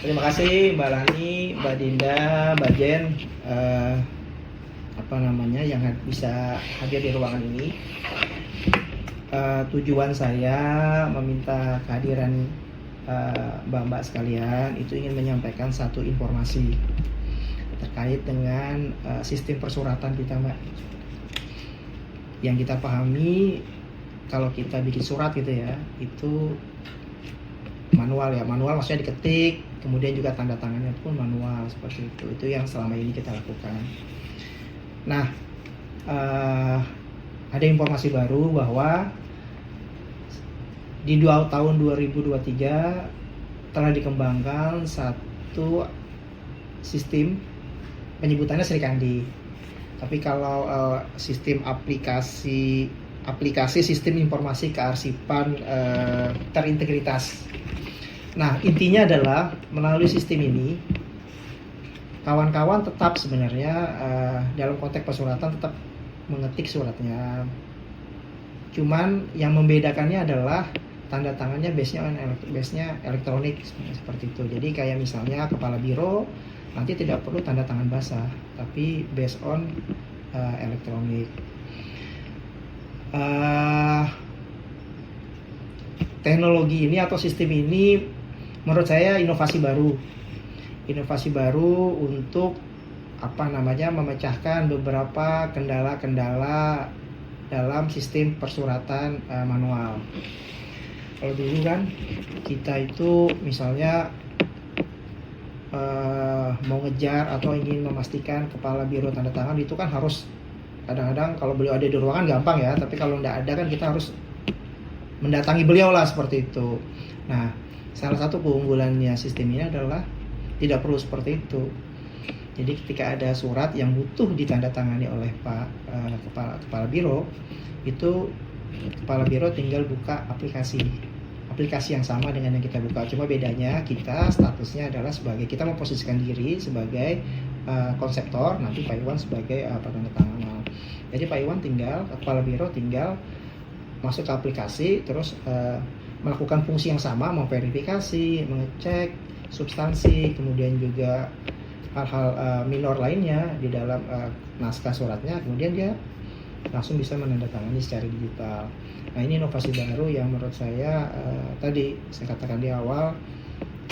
Terima kasih Mbak Lani, Mbak Dinda, Mbak Jen, yang bisa hadir di ruangan ini. Tujuan saya meminta kehadiran Mbak-mbak sekalian itu ingin menyampaikan satu informasi terkait dengan sistem persuratan kita, Mbak. Yang kita pahami kalau kita bikin surat gitu ya, itu manual ya, manual maksudnya diketik, kemudian juga tanda tangannya pun manual seperti itu. Itu yang selama ini kita lakukan. Nah, ada informasi baru bahwa di tahun 2023 telah dikembangkan satu sistem, penyebutannya Sri Kandi. Tapi kalau sistem aplikasi sistem informasi kearsipan terintegritas. Nah, intinya adalah melalui sistem ini kawan-kawan tetap sebenarnya dalam konteks persuratan tetap mengetik suratnya. Cuman yang membedakannya adalah tanda tangannya base-nya elektronik seperti itu. Jadi kayak misalnya kepala biro nanti tidak perlu tanda tangan basah, tapi based on elektronik. Teknologi ini atau sistem ini menurut saya inovasi baru untuk memecahkan beberapa kendala-kendala dalam sistem persuratan manual. Kalau dulu kan kita itu misalnya mau ngejar atau ingin memastikan kepala biro tanda tangan itu kan harus, kadang-kadang kalau beliau ada di ruangan gampang ya, tapi kalau tidak ada kan kita harus mendatangi beliau lah seperti itu. Nah, salah satu keunggulannya sistem ini adalah tidak perlu seperti itu. Jadi ketika ada surat yang butuh ditandatangani oleh kepala biro, itu kepala biro tinggal buka aplikasi yang sama dengan yang kita buka. Cuma bedanya kita statusnya adalah sebagai, kita memposisikan diri sebagai konseptor, nanti Pak Iwan sebagai penandatangan. Jadi Pak Iwan kepala biro tinggal masuk ke aplikasi, terus melakukan fungsi yang sama, memverifikasi, mengecek substansi, kemudian juga hal-hal minor lainnya di dalam naskah suratnya, kemudian dia langsung bisa menandatangani secara digital. Nah, ini inovasi baru yang menurut saya tadi saya katakan di awal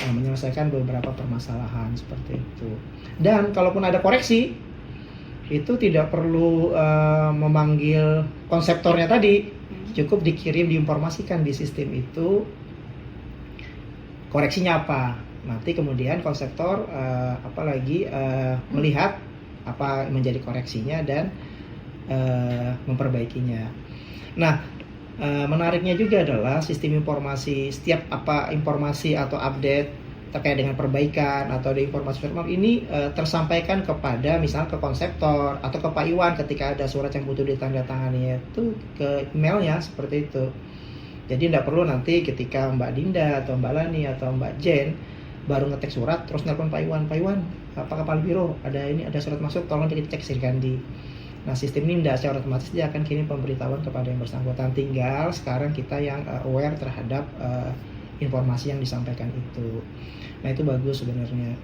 menyelesaikan beberapa permasalahan seperti itu. Dan kalaupun ada koreksi, itu tidak perlu memanggil konseptornya tadi, cukup dikirim, diinformasikan di sistem itu koreksinya apa. Nanti kemudian konseptor melihat apa menjadi koreksinya dan memperbaikinya. Nah, menariknya juga adalah sistem informasi, setiap informasi atau update terkait dengan perbaikan atau ada informasi formal ini tersampaikan kepada misalnya ke konseptor atau ke Pak Iwan ketika ada surat yang butuh ditandatangani, itu ke emailnya seperti itu. Jadi tidak perlu nanti ketika Mbak Dinda atau Mbak Lani atau Mbak Jen baru ngetek surat terus nelpon Pak Iwan, apa kepala biro ada surat masuk, tolong dicek Sri Kandi. Nah, sistem ini tidak secara otomatis dia akan kirim pemberitahuan kepada yang bersangkutan. Tinggal sekarang kita yang aware terhadap informasi yang disampaikan itu. Nah, itu bagus sebenarnya.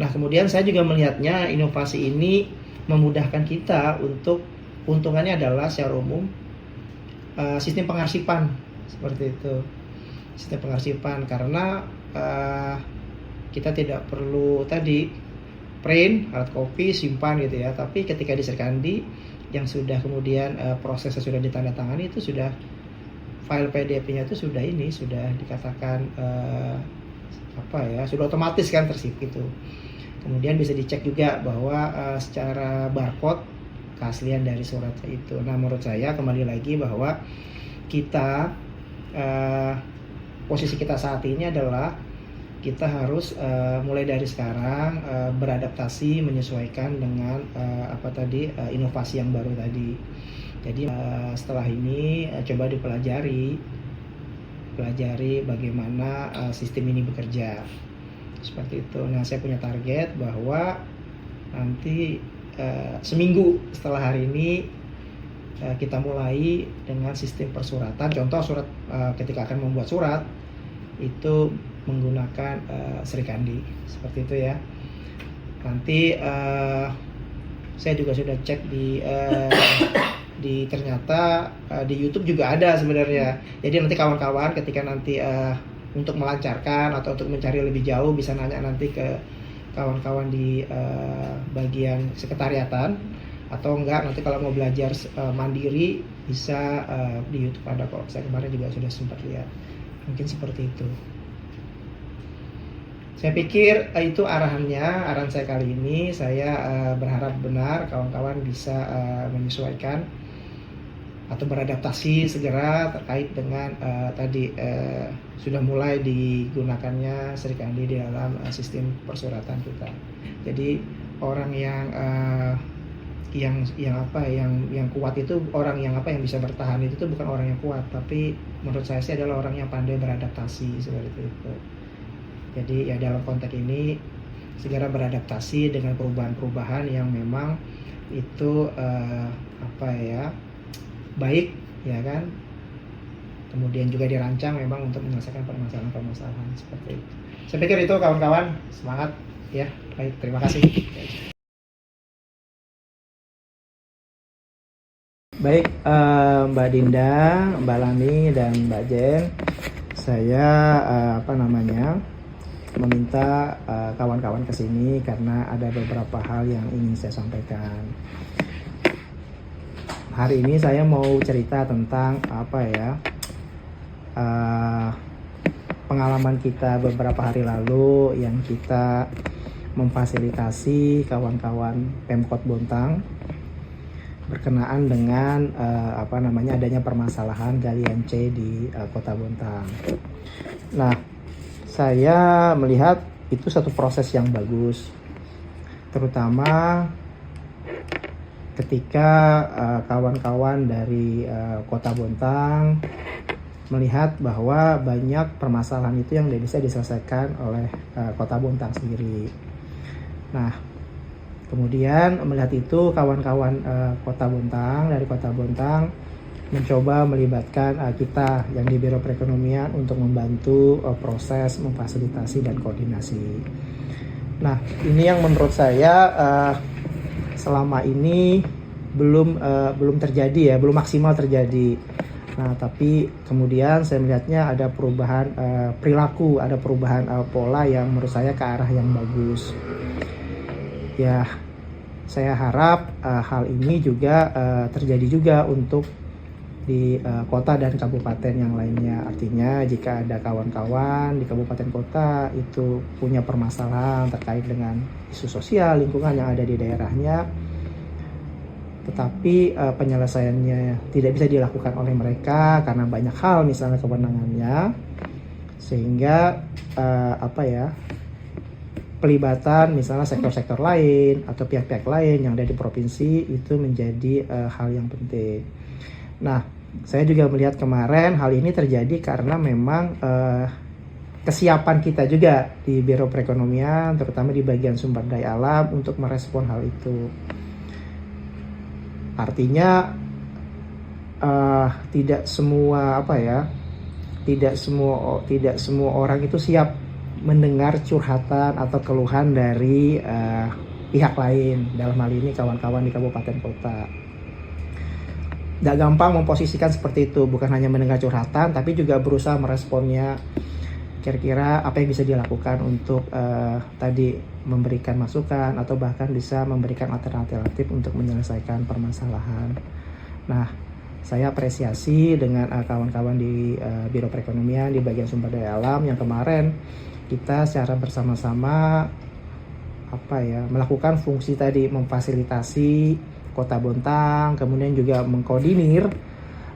Nah, kemudian saya juga melihatnya inovasi ini memudahkan kita untuk, keuntungannya adalah secara umum sistem pengarsipan seperti itu. Sistem pengarsipan karena kita tidak perlu tadi print, hard copy, simpan gitu ya. Tapi ketika di Sri Kandi yang sudah kemudian prosesnya sudah ditandatangani, itu sudah file PDF-nya itu sudah dikatakan sudah otomatis kan tersip gitu. Kemudian bisa dicek juga bahwa secara barcode keaslian dari suratnya itu. Nah, menurut saya kembali lagi bahwa kita posisi kita saat ini adalah kita harus mulai dari sekarang beradaptasi, menyesuaikan dengan inovasi yang baru tadi. Jadi setelah ini coba dipelajari bagaimana sistem ini bekerja seperti itu. Nah, saya punya target bahwa nanti seminggu setelah hari ini kita mulai dengan sistem persuratan. Contoh surat, ketika akan membuat surat itu menggunakan Sri Kandi seperti itu ya. Nanti saya juga sudah cek di ternyata di YouTube juga ada sebenarnya. Jadi nanti kawan-kawan ketika nanti untuk melancarkan atau untuk mencari lebih jauh bisa nanya nanti ke kawan-kawan di bagian sekretariatan, atau enggak nanti kalau mau belajar mandiri bisa di YouTube ada kok. Saya kemarin juga sudah sempat lihat. Mungkin seperti itu. Saya pikir itu arahan saya kali ini. Saya berharap benar kawan-kawan bisa menyesuaikan atau beradaptasi segera terkait dengan tadi sudah mulai digunakannya Sri Kandi di dalam sistem persuratan kita. Jadi orang yang kuat itu orang yang bisa bertahan itu tuh bukan orang yang kuat, tapi menurut saya sih adalah orang yang pandai beradaptasi seperti itu. Jadi ya dalam konteks ini segera beradaptasi dengan perubahan-perubahan yang memang itu baik ya kan. Kemudian juga dirancang memang untuk menyelesaikan permasalahan-permasalahan seperti itu. Saya pikir itu kawan-kawan, semangat ya. Baik, terima kasih. Baik, Mbak Dinda, Mbak Lani, dan Mbak Jen, saya meminta kawan-kawan kesini karena ada beberapa hal yang ingin saya sampaikan. Hari ini saya mau cerita tentang pengalaman kita beberapa hari lalu yang kita memfasilitasi kawan-kawan Pemkot Bontang berkenaan dengan adanya permasalahan galian C di Kota Bontang. Nah, saya melihat itu satu proses yang bagus, terutama ketika kawan-kawan dari Kota Bontang melihat bahwa banyak permasalahan itu yang tidak bisa diselesaikan oleh Kota Bontang sendiri. Nah, kemudian melihat itu kawan-kawan dari Kota Bontang mencoba melibatkan kita yang di Biro Perekonomian untuk membantu proses memfasilitasi dan koordinasi. Nah, ini yang menurut saya selama ini belum terjadi ya, belum maksimal terjadi. Nah, tapi kemudian saya melihatnya ada perubahan perilaku, ada perubahan pola yang menurut saya ke arah yang bagus. Ya, saya harap hal ini juga terjadi juga untuk di kota dan kabupaten yang lainnya. Artinya jika ada kawan-kawan di kabupaten kota itu punya permasalahan terkait dengan isu sosial lingkungan yang ada di daerahnya, tetapi penyelesaiannya tidak bisa dilakukan oleh mereka karena banyak hal misalnya kewenangannya, sehingga pelibatan misalnya sektor-sektor lain atau pihak-pihak lain yang ada di provinsi itu menjadi hal yang penting. Nah, saya juga melihat kemarin hal ini terjadi karena memang kesiapan kita juga di Biro Perekonomian, terutama di bagian sumber daya alam untuk merespon hal itu. Artinya tidak semua orang itu siap mendengar curhatan atau keluhan dari pihak lain, dalam hal ini kawan-kawan di kabupaten kota. Gak gampang memposisikan seperti itu, bukan hanya mendengar curhatan tapi juga berusaha meresponnya, kira-kira apa yang bisa dilakukan untuk tadi memberikan masukan atau bahkan bisa memberikan alternatif untuk menyelesaikan permasalahan. Nah, saya apresiasi dengan kawan-kawan di Biro Perekonomian di bagian sumber daya alam yang kemarin kita secara bersama-sama melakukan fungsi tadi memfasilitasi Kota Bontang, kemudian juga mengkoordinir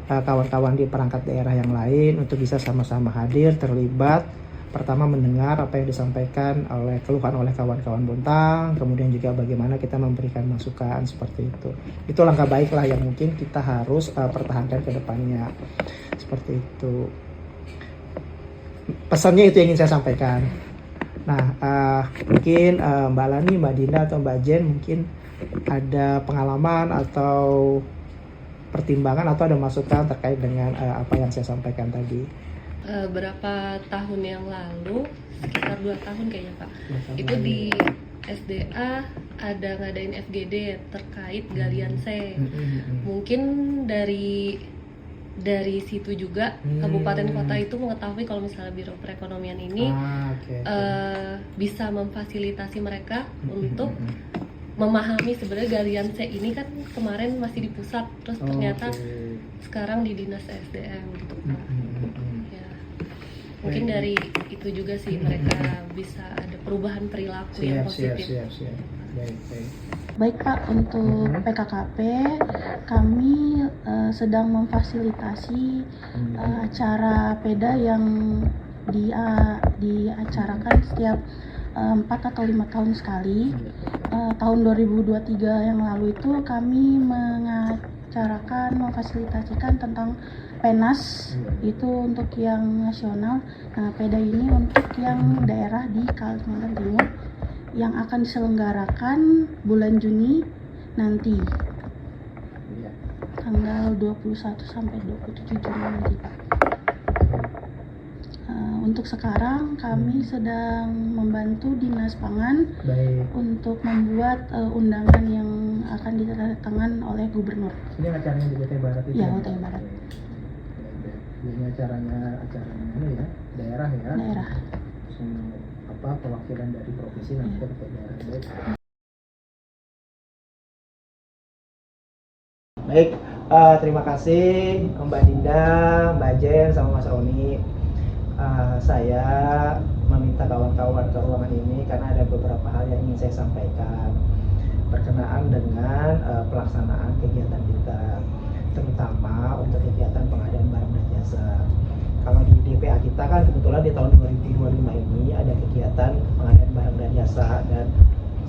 kawan-kawan di perangkat daerah yang lain untuk bisa sama-sama hadir, terlibat, pertama mendengar apa yang disampaikan keluhan oleh kawan-kawan Bontang, kemudian juga bagaimana kita memberikan masukan seperti itu. Itu langkah baik lah yang mungkin kita harus pertahankan ke depannya. Seperti itu. Pesannya itu yang ingin saya sampaikan. Nah, mungkin Mbak Lani, Mbak Dinda, atau Mbak Jen mungkin ada pengalaman atau pertimbangan atau ada masukan terkait dengan apa yang saya sampaikan tadi. Berapa tahun yang lalu, sekitar 2 tahun kayaknya Pak, itu di SDA ada ngadain FGD terkait galian C. Mungkin dari situ juga kabupaten kota itu mengetahui kalau misalnya Biro Perekonomian ini bisa memfasilitasi mereka untuk memahami sebenarnya galian C ini kan kemarin masih di pusat, terus ternyata sekarang di dinas SDM gitu Pak. Ya, mungkin dari itu juga sih mereka bisa ada perubahan perilaku yang positif. Baik Pak, untuk PKKP kami sedang memfasilitasi acara PEDA yang diacarakan setiap 4 atau 5 tahun sekali. Tahun 2023 yang lalu itu kami memfasilitasikan tentang PENAS, itu untuk yang nasional. Nah, PEDA ini untuk yang daerah di Kalimantan Timur yang akan diselenggarakan bulan Juni nanti, tanggal 21 sampai 27 Juni nanti Pak. Untuk sekarang kami sedang membantu Dinas Pangan untuk membuat undangan yang akan ditandatangan oleh Gubernur. Ini acaranya di UT Barat itu? Ya, UT Barat. Ini acaranya ini ya, daerah ya? Daerah. Perwakilan dari provinsi nanti ke daerah. Baik, terima kasih Mbak Dinda, Mbak Jen, sama Mas Roni. Saya meminta kawan-kawan ke ruangan ini karena ada beberapa hal yang ingin saya sampaikan berkenaan dengan pelaksanaan kegiatan kita, terutama untuk kegiatan pengadaan barang dan jasa. Kalau di DPA kita kan kebetulan di tahun 2025 ini ada kegiatan pengadaan barang dan jasa, dan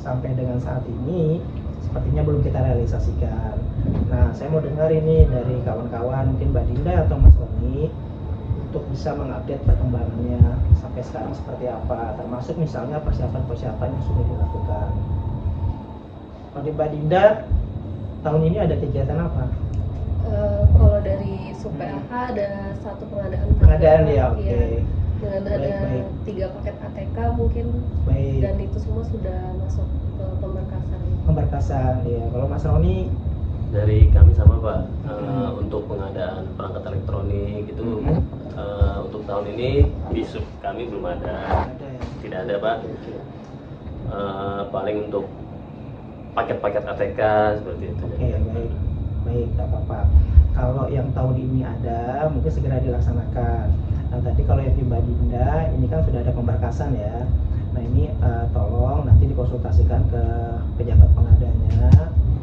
sampai dengan saat ini sepertinya belum kita realisasikan. Nah, saya mau dengar ini dari kawan-kawan, mungkin Mbak Dinda atau Mas Roni, untuk bisa mengupdate perkembangannya sampai sekarang seperti apa, termasuk misalnya persiapan-persiapan yang sudah dilakukan. Kalau di Mbak Dinda, tahun ini ada kegiatan apa? Kalau dari SUPLH ada satu pengadaan ya, oke. Dengan ada 3 paket ATK mungkin. Baik. Dan itu semua sudah masuk ke pemberkasan ya. Kalau Mas Roni? Dari kami sama Pak, untuk pengadaan perangkat elektronik itu untuk tahun ini di sub kami belum ada. Tidak ada Pak. Paling untuk paket-paket ATK seperti itu. Oke, baik, tak apa-apa. Kalau yang tahun ini ada, mungkin segera dilaksanakan. Nah, tadi kalau yang di Mbak Dinda, ini kan sudah ada pemberkasan ya. Nah, ini tolong nanti dikonsultasikan ke pejabat pengadanya,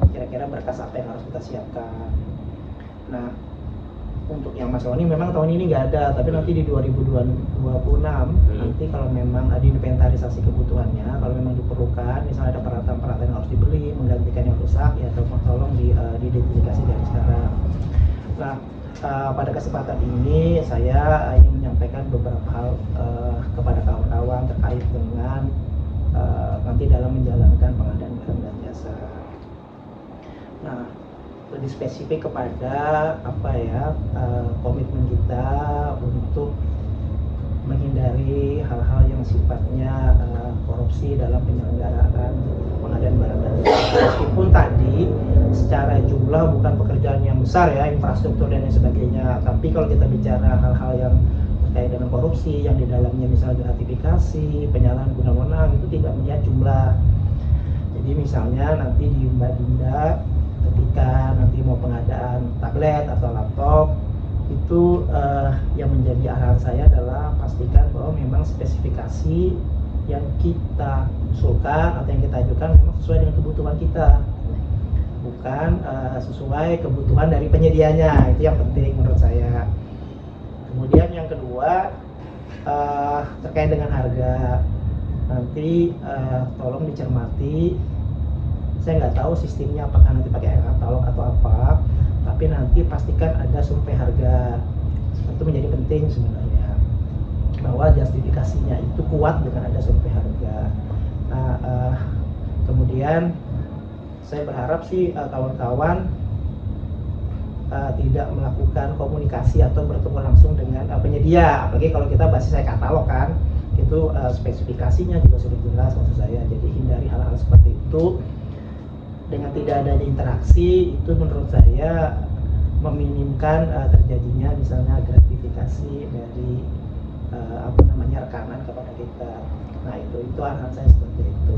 kira-kira berkas apa yang harus kita siapkan. Nah, untuk yang Mas Roni memang tahun ini nggak ada, tapi nanti di 2026 nanti kalau memang ada inventarisasi kebutuhannya, kalau memang diperlukan, misalnya ada peralatan-peralatan yang harus dibeli, menggantikan yang rusak, ya tolong diidentifikasi dari sekarang. Nah, pada kesempatan ini saya ingin menyampaikan beberapa hal kepada kawan-kawan terkait dengan nanti dalam menjalankan pengadaan barang dan jasa. Nah, lebih spesifik kepada komitmen kita untuk menghindari hal-hal yang sifatnya korupsi dalam penyelenggaraan pengadaan barang dan jasa. Meskipun tadi secara jumlah bukan pekerjaan yang besar ya, infrastruktur dan lain sebagainya, tapi kalau kita bicara hal-hal yang terkait dengan korupsi yang di dalamnya misalnya gratifikasi, penyalahan guna wewenang, itu tidak melihat jumlah. Jadi misalnya nanti di Mbak Dinda ketika nanti mau pengadaan tablet atau laptop itu yang menjadi arahan saya adalah pastikan bahwa memang spesifikasi yang kita usulkan atau yang kita ajukan memang sesuai dengan kebutuhan kita, bukan sesuai kebutuhan dari penyedianya. Itu yang penting menurut saya. Kemudian yang kedua terkait dengan harga, nanti tolong dicermati. Saya nggak tahu sistemnya apakah nanti pakai katalog atau apa, tapi nanti pastikan ada survei harga. Itu menjadi penting sebenarnya, bahwa justifikasinya itu kuat dengan ada survei harga. Nah, kemudian saya berharap sih kawan-kawan tidak melakukan komunikasi atau bertemu langsung dengan penyedia, apalagi kalau kita basisnya katalog kan, itu spesifikasinya juga sudah jelas maksud saya. Jadi hindari hal-hal seperti itu. Dengan tidak adanya interaksi itu menurut saya meminimkan terjadinya misalnya gratifikasi dari rekanan kepada kita. Nah itu arahan saya seperti itu.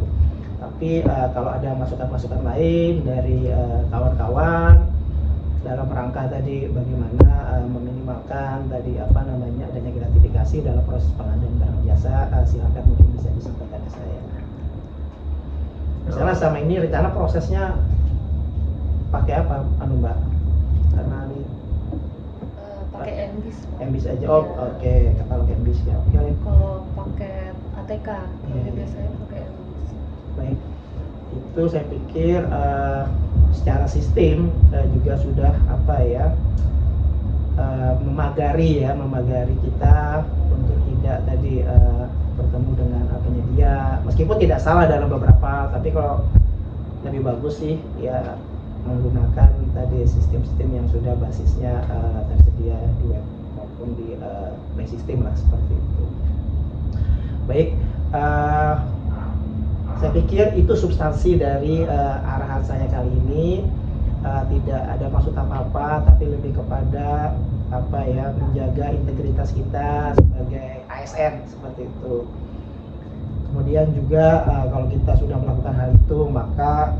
Tapi kalau ada masukan-masukan lain dari kawan-kawan dalam rangka tadi bagaimana meminimalkan tadi adanya gratifikasi dalam proses pengadaan barang jasa, silakan mungkin bisa disampaikan ke saya. Misalnya sama ini rencana prosesnya pakai apa, Mbak? Karena ini pakai MBIS. MBIS aja. Ya. Oh, oke, katalog MBIS ya. Oke. Kalau pakai ATK, biasanya pakai MBIS. Baik. Itu saya pikir secara sistem juga sudah memagari kita untuk tidak tadi bertemu dengan penyedia, meskipun tidak salah dalam beberapa, tapi kalau lebih bagus sih ya menggunakan tadi sistem-sistem yang sudah basisnya tersedia di web maupun di play system lah seperti itu. Baik, saya pikir itu substansi dari arahan saya kali ini. Tidak ada maksud apa-apa, tapi lebih kepada menjaga integritas kita sebagai ASN seperti itu. Kemudian juga kalau kita sudah melakukan hal itu, maka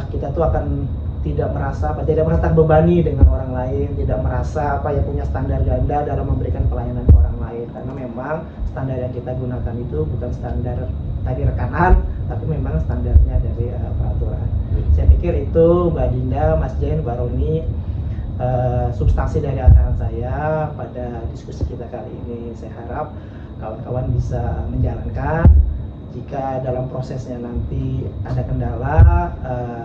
kita tuh akan tidak merasa terbebani dengan orang lain, tidak merasa punya standar ganda dalam memberikan pelayanan ke orang lain, karena memang standar yang kita gunakan itu bukan standar tadi rekanan, tapi memang standarnya dari peraturan. Saya pikir itu Mbak Dinda, Mas Jen, Mbak Roni, substansi dari arahan saya pada diskusi kita kali ini. Saya harap kawan-kawan bisa menjalankan. Jika dalam prosesnya nanti ada kendala,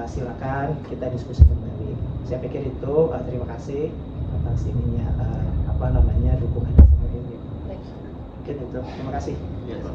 silakan kita diskusi kembali. Saya pikir itu. Terima kasih atas ininya dukungannya sama ini. Mungkin itu. Terima kasih. Iya, Pak.